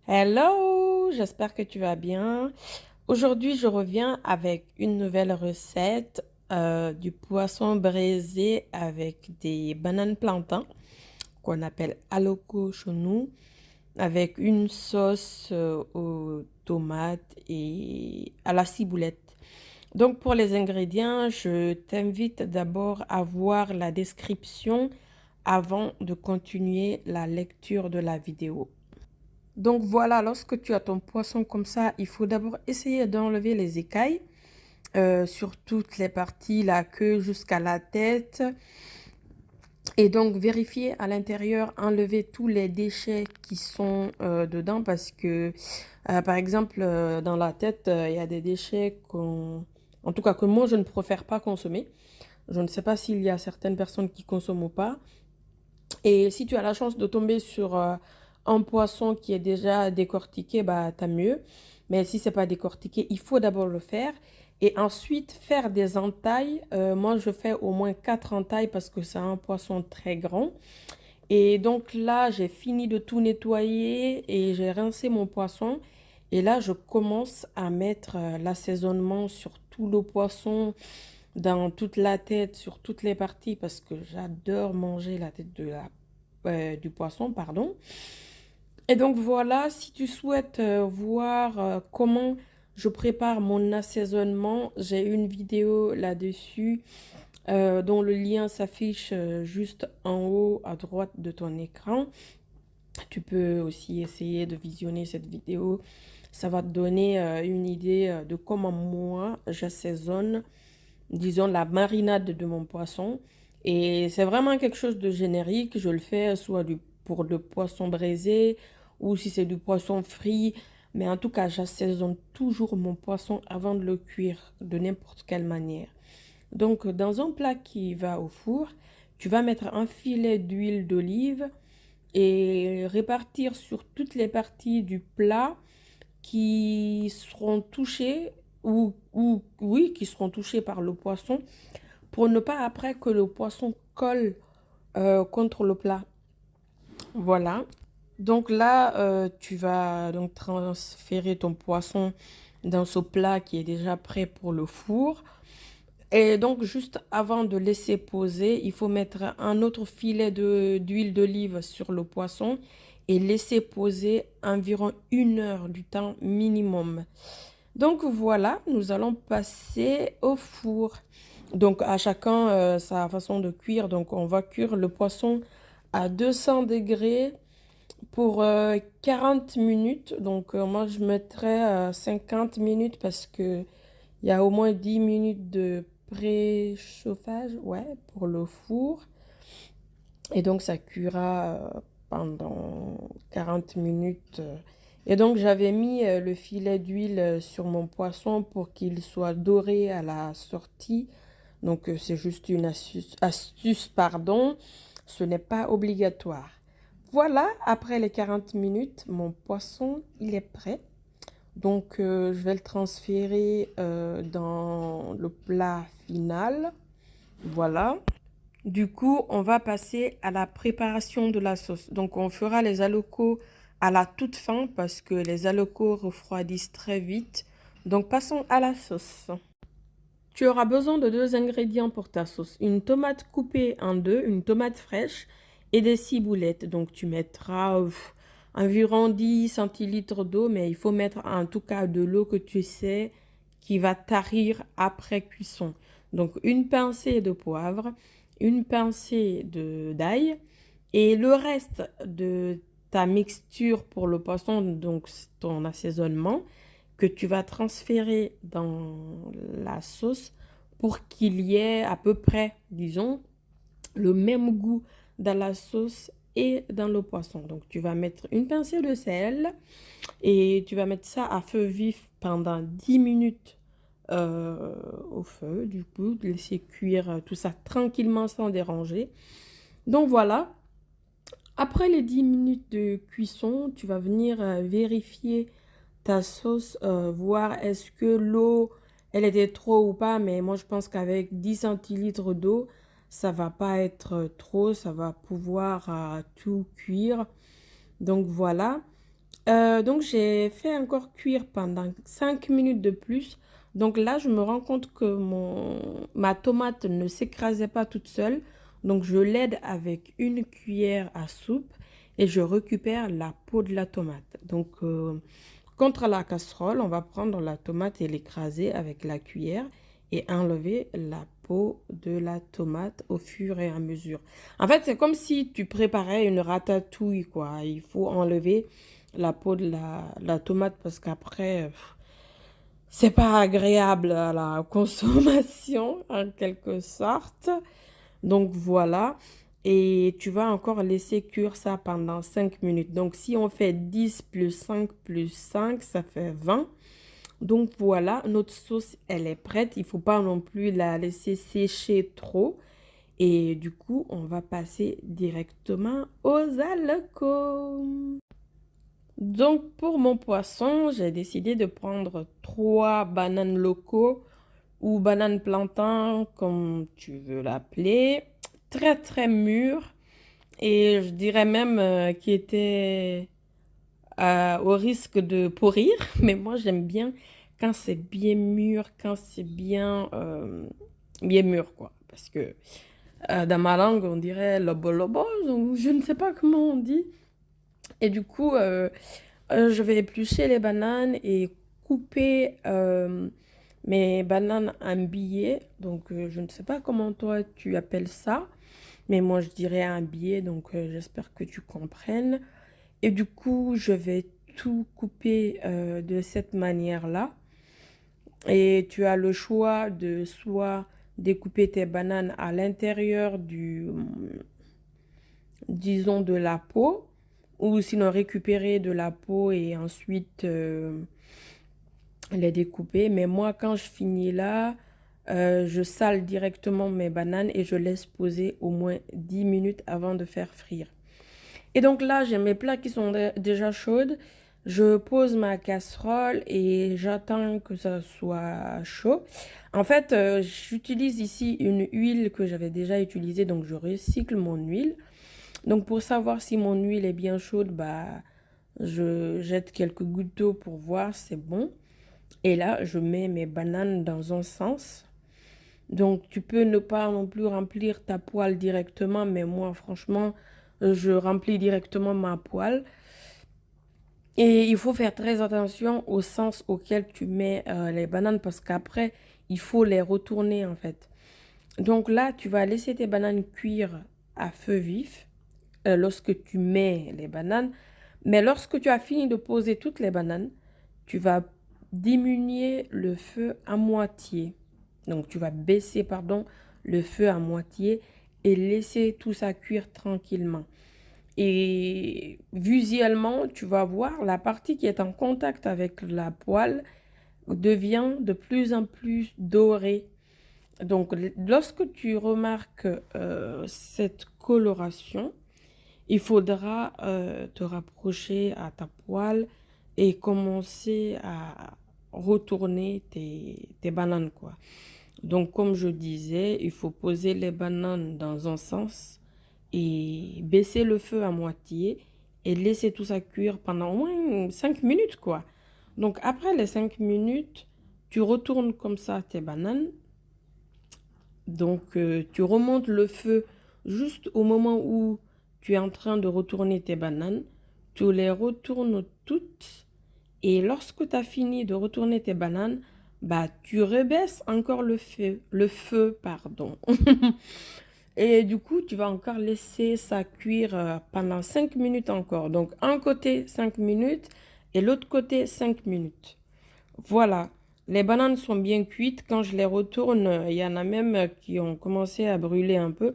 Hello, j'espère que tu vas bien. Aujourd'hui, je reviens avec une nouvelle recette du poisson braisé avec des bananes plantains qu'on appelle aloko chonou avec une sauce aux tomates et à la ciboulette. Donc pour les ingrédients, je t'invite d'abord à voir la description avant de continuer la lecture de la vidéo. Donc voilà, lorsque tu as ton poisson comme ça, il faut d'abord essayer d'enlever les écailles sur toutes les parties, la queue jusqu'à la tête. Et donc vérifier à l'intérieur, enlever tous les déchets qui sont dedans parce que, par exemple, dans la tête, il y a des déchets en tout cas que moi, je ne préfère pas consommer. Je ne sais pas s'il y a certaines personnes qui consomment ou pas. Et si tu as la chance de tomber sur un poisson qui est déjà décortiqué, bah tant mieux. Mais si c'est pas décortiqué, il faut d'abord le faire. Et ensuite, faire des entailles. Moi, je fais au moins 4 entailles parce que c'est un poisson très grand. Et donc là, j'ai fini de tout nettoyer et j'ai rincé mon poisson. Et là, je commence à mettre l'assaisonnement sur tout le poisson, dans toute la tête, sur toutes les parties, parce que j'adore manger la tête du poisson, pardon. Et donc voilà, si tu souhaites voir comment je prépare mon assaisonnement, j'ai une vidéo là-dessus dont le lien s'affiche juste en haut à droite de ton écran. Tu peux aussi essayer de visionner cette vidéo. Ça va te donner une idée de comment moi j'assaisonne, disons, la marinade de mon poisson. Et c'est vraiment quelque chose de générique. Je le fais soit pour le poisson braisé ou si c'est du poisson frit. Mais en tout cas, j'assaisonne toujours mon poisson avant de le cuire de n'importe quelle manière. Donc, dans un plat qui va au four, tu vas mettre un filet d'huile d'olive et répartir sur toutes les parties du plat qui seront touchées oui, qui seront touchées par le poisson pour ne pas après que le poisson colle contre le plat. Voilà. Donc là, tu vas donc transférer ton poisson dans ce plat qui est déjà prêt pour le four. Et donc, juste avant de laisser poser, il faut mettre un autre filet d'huile d'olive sur le poisson et laisser poser environ 1 heure du temps minimum. Donc voilà, nous allons passer au four. Donc à chacun sa façon de cuire. Donc on va cuire le poisson à 200 degrés pour 40 minutes. Donc moi je mettrais 50 minutes parce que il y a au moins 10 minutes de préchauffage, ouais, pour le four. Et donc ça cuira pendant 40 minutes. Et donc j'avais mis le filet d'huile sur mon poisson pour qu'il soit doré à la sortie. Donc c'est juste une astuce, pardon. Ce n'est pas obligatoire. Voilà, après les 40 minutes, mon poisson, il est prêt. Donc je vais le transférer dans le plat final. Voilà. Du coup, on va passer à la préparation de la sauce. Donc, on fera les alocos à la toute fin parce que les alocos refroidissent très vite. Donc, passons à la sauce. Tu auras besoin de 2 ingrédients pour ta sauce. Une tomate coupée en deux, une tomate fraîche et des ciboulettes. Donc, tu mettras environ 10 centilitres d'eau, mais il faut mettre en tout cas de l'eau que tu sais qui va tarir après cuisson. Donc, une pincée de poivre, une pincée d'ail et le reste de ta mixture pour le poisson, donc ton assaisonnement, que tu vas transférer dans la sauce pour qu'il y ait à peu près, disons, le même goût dans la sauce et dans le poisson. Donc, tu vas mettre une pincée de sel et tu vas mettre ça à feu vif pendant 10 minutes au feu. Du coup, de laisser cuire tout ça tranquillement sans déranger. Donc, voilà. Après les 10 minutes de cuisson, tu vas venir vérifier ta sauce, voir est-ce que l'eau, elle était trop ou pas. Mais moi, je pense qu'avec 10 centilitres d'eau, ça va pas être trop. Ça va pouvoir tout cuire. Donc, voilà. Donc, j'ai fait encore cuire pendant 5 minutes de plus. Donc là, je me rends compte que ma tomate ne s'écrasait pas toute seule. Donc, je l'aide avec une cuillère à soupe et je récupère la peau de la tomate. Donc, contre la casserole, on va prendre la tomate et l'écraser avec la cuillère et enlever la peau de la tomate au fur et à mesure. En fait, c'est comme si tu préparais une ratatouille, quoi. Il faut enlever la peau de la tomate parce qu'après, c'est pas agréable à la consommation en quelque sorte. Donc voilà. Et tu vas encore laisser cuire ça pendant 5 minutes. Donc si on fait 10 plus 5, ça fait 20. Donc voilà, notre sauce, elle est prête. Il ne faut pas non plus la laisser sécher trop. Et du coup, on va passer directement aux haricots. Donc, pour mon poisson, j'ai décidé de prendre 3 bananes locaux ou bananes plantain, comme tu veux l'appeler, très très mûres et je dirais même qui étaient au risque de pourrir. Mais moi, j'aime bien quand c'est bien mûr, quand c'est bien mûr, quoi. Parce que dans ma langue, on dirait lobo lobo, ou je ne sais pas comment on dit. Et du coup, je vais éplucher les bananes et couper mes bananes en billets. Donc, je ne sais pas comment toi tu appelles ça, mais moi je dirais un billet. Donc, j'espère que tu comprennes. Et du coup, je vais tout couper de cette manière-là. Et tu as le choix de soit découper tes bananes à l'intérieur disons, de la peau, ou sinon récupérer de la peau et ensuite les découper. Mais moi, quand je finis là, je sale directement mes bananes et je laisse poser au moins 10 minutes avant de faire frire. Et donc là, j'ai mes plats qui sont déjà chauds. Je pose ma casserole et j'attends que ça soit chaud. En fait, j'utilise ici une huile que j'avais déjà utilisée, donc je recycle mon huile. Donc pour savoir si mon huile est bien chaude, bah, je jette quelques gouttes d'eau pour voir, c'est bon. Et là, je mets mes bananes dans un sens. Donc tu peux ne pas non plus remplir ta poêle directement, mais moi franchement, je remplis directement ma poêle. Et il faut faire très attention au sens auquel tu mets les bananes parce qu'après, il faut les retourner en fait. Donc là, tu vas laisser tes bananes cuire à feu vif lorsque tu mets les bananes. Mais lorsque tu as fini de poser toutes les bananes, tu vas diminuer le feu à moitié. Donc tu vas baisser, pardon, le feu à moitié et laisser tout ça cuire tranquillement. Et visuellement, tu vas voir la partie qui est en contact avec la poêle devient de plus en plus dorée. Donc, lorsque tu remarques cette coloration, il faudra te rapprocher à ta poêle et commencer à retourner tes bananes, quoi. Donc, comme je disais, il faut poser les bananes dans un sens et baisser le feu à moitié et laisser tout ça cuire pendant au moins 5 minutes, quoi. Donc, après les 5 minutes, tu retournes comme ça tes bananes. Donc, tu remontes le feu juste au moment où tu es en train de retourner tes bananes. Tu les retournes toutes. Et lorsque tu as fini de retourner tes bananes, bah, tu rebaisses encore le feu, pardon. Et du coup, tu vas encore laisser ça cuire pendant 5 minutes encore. Donc, un côté 5 minutes et l'autre côté 5 minutes. Voilà, les bananes sont bien cuites. Quand je les retourne, il y en a même qui ont commencé à brûler un peu.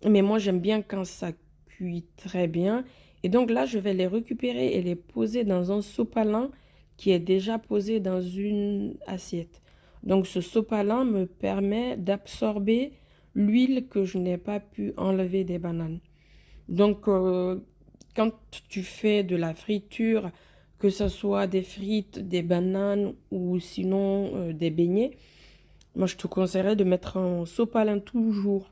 Mais moi, j'aime bien quand ça cuit très bien. Et donc là, je vais les récupérer et les poser dans un sopalin qui est déjà posé dans une assiette. Donc ce sopalin me permet d'absorber l'huile que je n'ai pas pu enlever des bananes. Donc quand tu fais de la friture, que ce soit des frites, des bananes ou sinon des beignets, moi je te conseillerais de mettre un sopalin toujours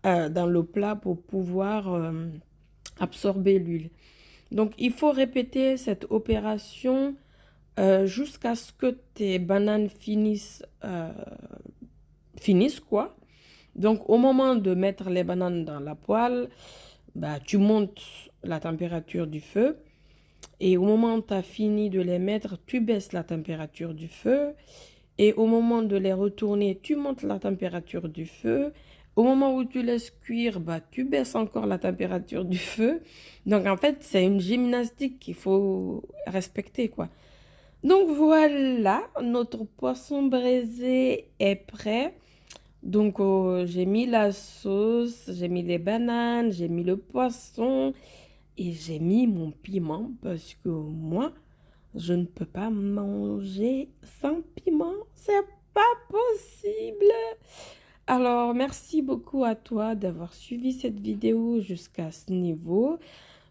dans le plat pour pouvoir absorber l'huile. Donc, il faut répéter cette opération jusqu'à ce que tes bananes finissent quoi. Donc, au moment de mettre les bananes dans la poêle, bah, tu montes la température du feu. Et au moment où tu as fini de les mettre, tu baisses la température du feu. Et au moment de les retourner, tu montes la température du feu. Au moment où tu laisses cuire, bah, tu baisses encore la température du feu. Donc, en fait, c'est une gymnastique qu'il faut respecter, quoi. Donc, voilà, notre poisson braisé est prêt. Donc, j'ai mis la sauce, j'ai mis les bananes, j'ai mis le poisson et j'ai mis mon piment parce que moi, je ne peux pas manger sans piment. C'est pas possible. Alors, merci beaucoup à toi d'avoir suivi cette vidéo jusqu'à ce niveau.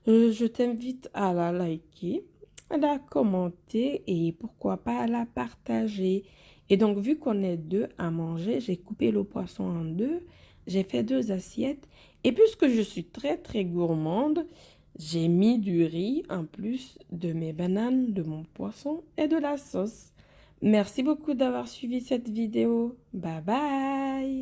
Je t'invite à la liker, à la commenter et pourquoi pas à la partager. Et donc, vu qu'on est deux à manger, j'ai coupé le poisson en deux. J'ai fait 2 assiettes. Et puisque je suis très, très gourmande, j'ai mis du riz en plus de mes bananes, de mon poisson et de la sauce. Merci beaucoup d'avoir suivi cette vidéo. Bye bye!